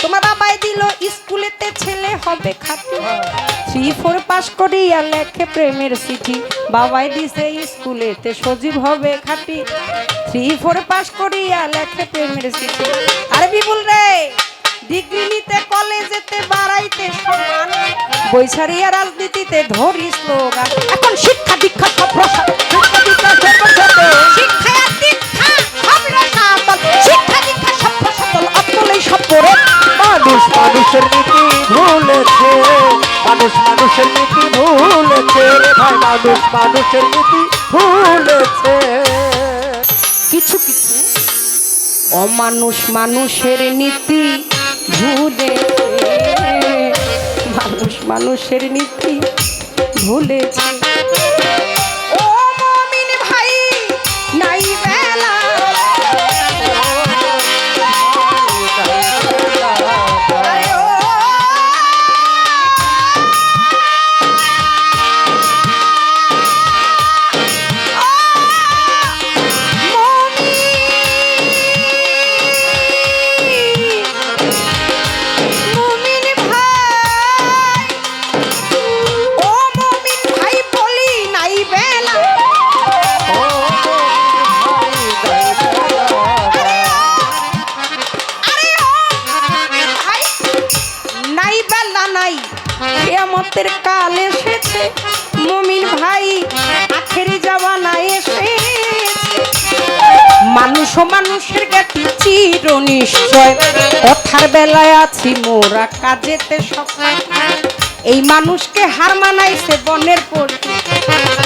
তোমার বাবাই দিল স্কুলেতে ছেলে হবে খাঁটি 3-4 পাস করিয়া লেখে প্রেমের চিঠি বাবাই দিছে স্কুলেতে সজীব হবে খাঁটি 3-4 পাস করিয়া লেখে প্রেমের চিঠি। আরে বিপুল রে ডিগ্রি নিতে কলেজেতে বাড়াইতে সম্মান বই ছাড়িয়া রাজনীতিতে ধরি স্লোগান এখন শিক্ষা দীক্ষা সব প্রসাদ শিক্ষা দীক্ষা সব প্রসাদ শিক্ষা দীক্ষা সব রসাতল শিক্ষা দীক্ষা সব প্রসাতল অতলেই সব পড়ে মানুষ মানুষের নীতি ভুলেছে মানুষ মানুষের নীতি ভুলেছে রে ভাই মানুষ মানুষের নীতি ভুলেছে। কিছু কিছু অমানুষ মানুষের নীতি ভুলে মানুষ মানুষের নীতি ভুলেছে। ও মুমিন ভাই নাই বেলা আরে ও কিয়ামতের কাল এসেছে মুমিন ভাই আখেরি জামানা এসেছে মানুষ ও মানুষের জ্ঞাতি চির নিশ্চয় কথার বেলায় আছি মোরা কাজেতে সকাল এই মানুষকে হার মানাইছে বনের পশু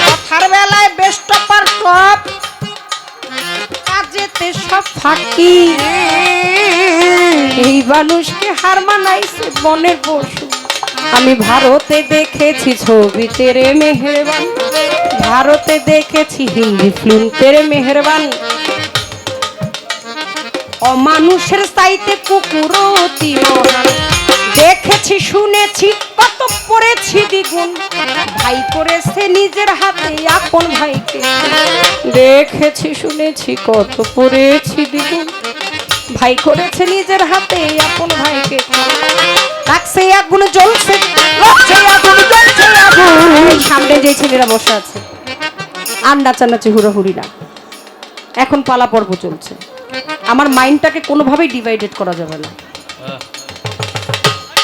কথার বেলায় বেস্ট পার টপ কাজেতে সব ফাঁকি এই মানুষকে হার মানাইছে বনের পশু। আমি ভারতে দেখেছি ছবি তেরে মেহেরবান ভারতে দেখেছি হিন্দি ফিল্ম তেরে মেহেরবান অমানুষের চাইতে কুকুর অতি মহান দেখেছি শুনেছি কত পড়েছি দ্বিগুণ ভাই করেছে নিজের হাতে আপন ভাইকে দেখেছি শুনেছি কত পড়েছি দ্বিগুণ ভাই করেছে নিজের হাতে আপন ভাইকে রাখছে আগুন জ্বলছে আগুন জ্বলছে আগুন সামনে যে ছেলেরা বসে আছে আর নাচানাচি হুড়োহুড়ি না এখন পালা পর্ব চলছে আমার মাইন্ডটাকে কোনোভাবেই ডিভাইডেড করা যাবে না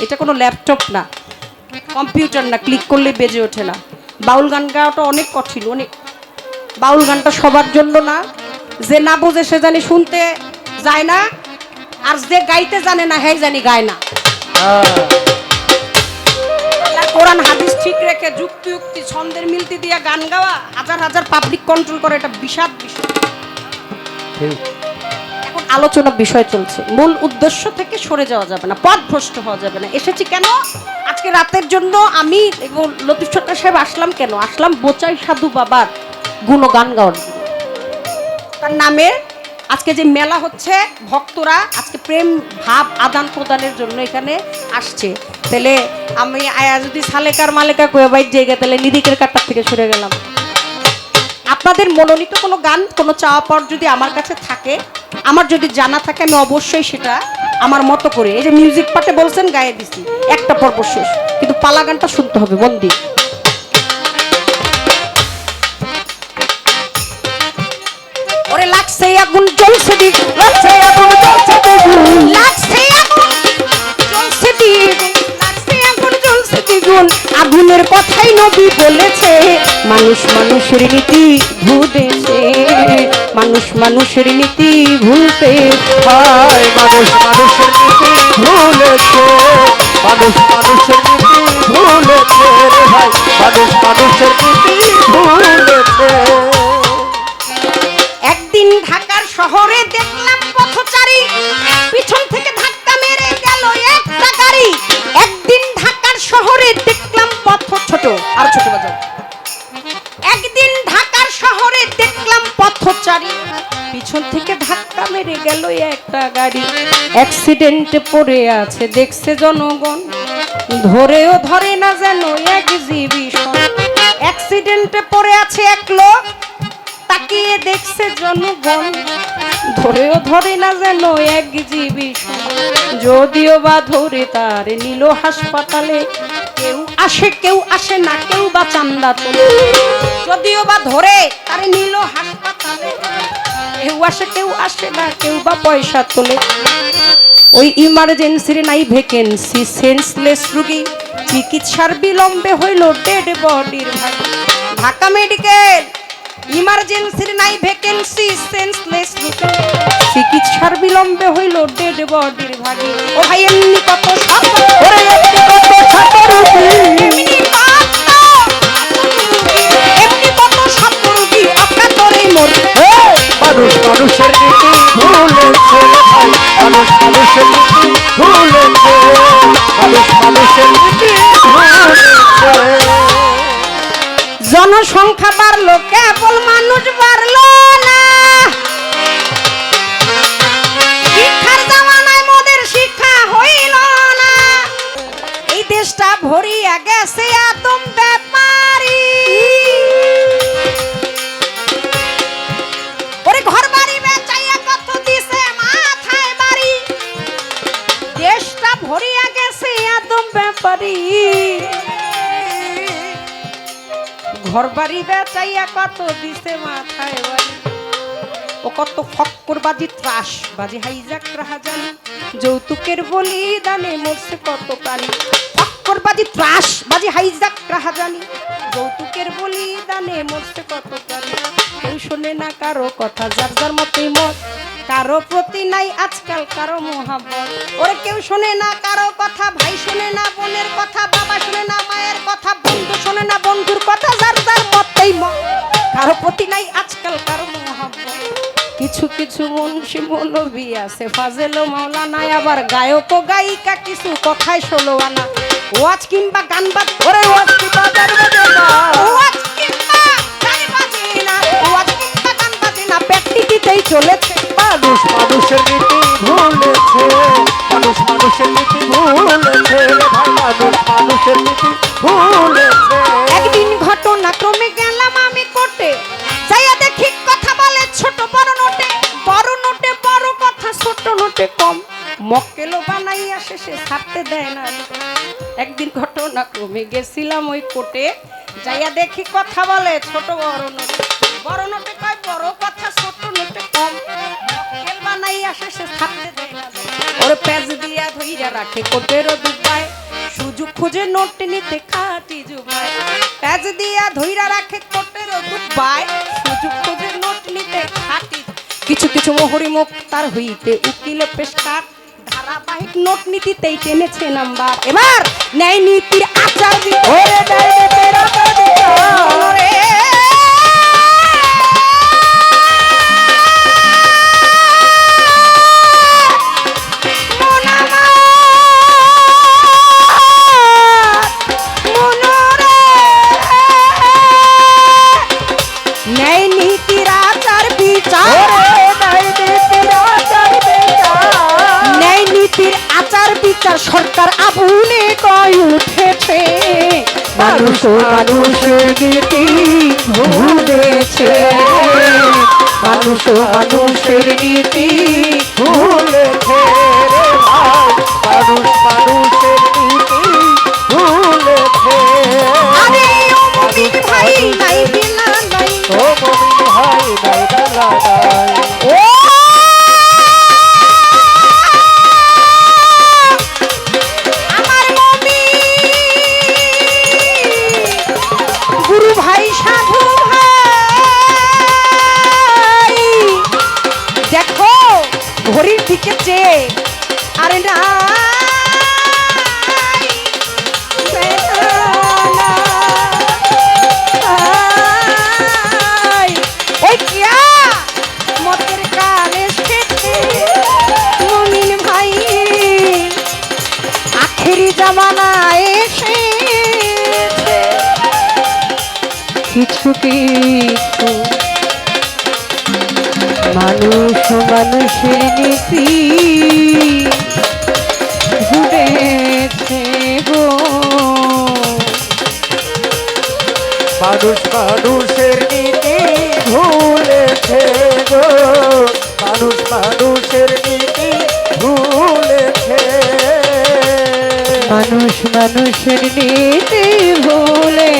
এটা কোনো ল্যাপটপ না কম্পিউটার না ক্লিক করলে বেজে ওঠে না বাউল গান গাওয়াটা অনেক কঠিন অনেক বাউল গানটা সবার জন্য না যে না বোঝে সে জানি শুনতে যায় না আর যে গাইতে জানে না হ্যাঁ জানি গায় না কোরআন হাদিস ঠিক রেখে যুক্তি ছন্দের মিলতি দিয়া গান গাওয়া হাজার হাজার পাবলিক কন্ট্রোল করে এটা বিষাদ বিষয় এখন আলোচনা বিষয় চলছে মূল উদ্দেশ্য থেকে সরে যাওয়া যাবে না পথভ্রষ্ট হওয়া যাবে না এসেছি কেন আজকে রাতের জন্য আমি এবং লতিফ সরকার সাহেব আসলাম কেন আসলাম বোচাই সাধু বাবার গুণগান গাওয়ার তার নামের আজকে যে মেলা হচ্ছে ভক্তরা আজকে প্রেম ভাব আদান প্রদানের জন্য এখানে আসছে তাহলে আমি আয়া যদি সালেকার মালেকা কয়ে বাইর জায়গা তাহলে নিরিকের কাটার থেকে সরে গেলাম আপনাদের মনোনীত কোনো গান কোনো চাওয়া পাওয়ার যদি আমার কাছে থাকে আমার যদি জানা থাকে আমি অবশ্যই সেটা আমার মতো করে এই যে মিউজিক পার্টে বলছেন গায়ে দিছি একটা পর্ব শেষ কিন্তু পালা গানটা শুনতে হবে মন দিয়ে ওরে লাগছে আগুন জ্বলছে দিক লাগছে আগুন জ্বলছে দ্বিগুণ লাগছে আগুন জ্বলছে দ্বিগুণ লাগছে আগুন জ্বলছে দ্বিগুণ আগুনের কথাই নবী বলেছে মানুষ মানুষের নীতি ভুলেছে মানুষ মানুষের নীতি ভুলতে হয় মানুষ মানুষের নীতি ভুলেছে মানুষ মানুষের নীতি ভুলেছে রে ভাই মানুষ মানুষের নীতি ভুলেছে। একদিন ঢাকার শহরে দেখলাম পথচারী পিছন থেকে ধাক্কা মেরে গেল একটা গাড়ি একদিন ঢাকার শহরে দেখলাম ছোট আর ছোট বাজার একদিন ঢাকার শহরে দেখলাম পথচারী পিছন থেকে ধাক্কা মেরে গেল একটা গাড়ি অ্যাক্সিডেন্টে পড়ে আছে দেখছে জনগণ ধরেও ধরে না যেন এক্সিবিশন অ্যাক্সিডেন্টে পড়ে আছে এক লোক তাকিয়ে দেখছে জনগণ, ধরেও ধরে না যেন এক্সিবিশন। যদিও বা ধরে তার নিল হাসপাতালে, কেউ আসে না, কেউ বা চান্দা তোলে। যদিও বা ধরে তার নিল হাসপাতালে, কেউ আসে না, কেউ বা পয়সা তোলে। ওই ইমার্জেন্সির নাই ভ্যাকেন্সি, সেন্সলেস রুগী চিকিৎসার বিলম্বে হইল ডেড বডির ভাগি। ঢাকা মেডিকেল ইমার্জেন্সির নাই ভ্যাকেন্সি, সেন্সলেস রুগী চিকিৎসার বিলম্বে হইল ডেড বডির ভাগি। ও ভাই এমনি কত মানুষ মানুষের নীতি ভুলেছে ভাই, মানুষ মানুষের নীতি ভুলেছে, মানুষ মানুষের নীতি ভুলেছে। জনসংখ্যা বাড়লো, কেবল মানুষ বাড়লো না। শিক্ষার জামানায় মোদের শিক্ষা হইল না। এই দেশটা ভরিয়া গেছে আদম ব্যাপারী। ওরে ঘর বাড়ি বেচাইয়া কত দিছে মাথায় বাড়ি। দেশটা ভরিয়া গেছে আদম ব্যাপারী। ঘর বাড়ি বেচাইয়া কত দিছে মাথায় বাড়ি। ও কত ফক্করবাজি ত্রাস বাজি হাইজাক রাহাজানি, যৌতুকের বলিদানে মরছে কত প্রাণী। ফক্করবাজি ত্রাস বাজি হাইজাক রাহাজানি, যৌতুকের বলিদানে মরছে কত প্রাণী। কেউ শোনে না কারো কথা, যার যার মতই মত, কারো প্রতি নাই আজকাল কারো মহাবত। ওরে কেউ শোনে না কারো কথা, ভাই শোনে না বোনের কথা, বাবা শোনে না মায়ের কথা, বন্ধু শোনে না বন্ধুর কথা, যার যার মতই মত, কারো প্রতি নাই আজকাল কারো মহাবত। কিছু কিছু মুন্সি মৌলবি আছে, ফাজেল ও মাওলানা, আবার গায়ক ও গায়িকা কিছু কথায় ষোলো আনা। ওয়াজ কিংবা গান বাজ, ওরে ওয়াজ কিংবা গান বাজে না, ওয়াজ কিংবা গান বাজে না, ওয়াজ কিংবা গান বাজে না, প্র্যাকটিসেই চলেছে। মানুষ মানুষের নীতি ভুলেছে, মানুষ মানুষের নীতি ভুলেছে ভাই, মানুষ মানুষের নীতি ভুলেছে। একদিন ঘটনাক্রমে গেলাম আমি কোর্টে, যাইয়া দেখি কথা বলে ছোট বড় নোটে, বড় নোটে বড় কথা, ছোট নোটে কম। মক্কেলও বানাইয়া শেষে ছাড়তে দেয় না। একদিন ঘটনাক্রমে গেছিলাম ওই কোর্টে, যাইয়া দেখি কথা বলে ছোট বড় নোটে, বড় নোটে কয় বড় কথা, ছোট নোটে কম। মক্কেল বানাইয়া শেষে ছাড়তে দেয় না। ওর পেজ দিয়া ধইরা রাখে কোটেরও দুপায়, সুযোগ খুঁজে নোট নিতে খাটি জুবায়। পেজ দিয়া ধইরা রাখে কোটেরও দুপায়, সুযোগ খুঁজে নোট নিতে খাটি। কিছু কিছু মোহরি মুখ তার হইতে উকিল পেশকার, ধারাবাহিক নোট নীতিতেই টেনেছে নাম্বার। এবার ন্যায় নীতির আচার ন্যায় নীতির আচার বিচার, ন্যায় নীতির আচার বিচার সরকার আবুলে কয় উঠেছে। মানুষ মানুষের নীতি ভুলেছে, মানুষ মানুষের নীতি ভুলেছে রে ভাই, মানুষ মানুষের নীতি ভুলেছে। আরে ও মুমিন ভাই নাই বিনা নাই, ও মুমিন ভাই নাই ডালা নাই, ও আমার মুমিন গুরু ভাই সাধু ভাই, দেখো ঘড়ির দিকে চেয়ে, আরে না ওই কিয়া মতের কাল এসেছে মুমিন ভাই, আখেরি জামানা এসেছে। কিছু কিছু মানুষ মানুষের নীতি ভুলেছে গো, মানুষ মানুষের নীতি ভুল ভুলেছে গো, মানুষ মানুষের নীতি ভুলেছে। মানুষ মানুষের নীতি ভুলে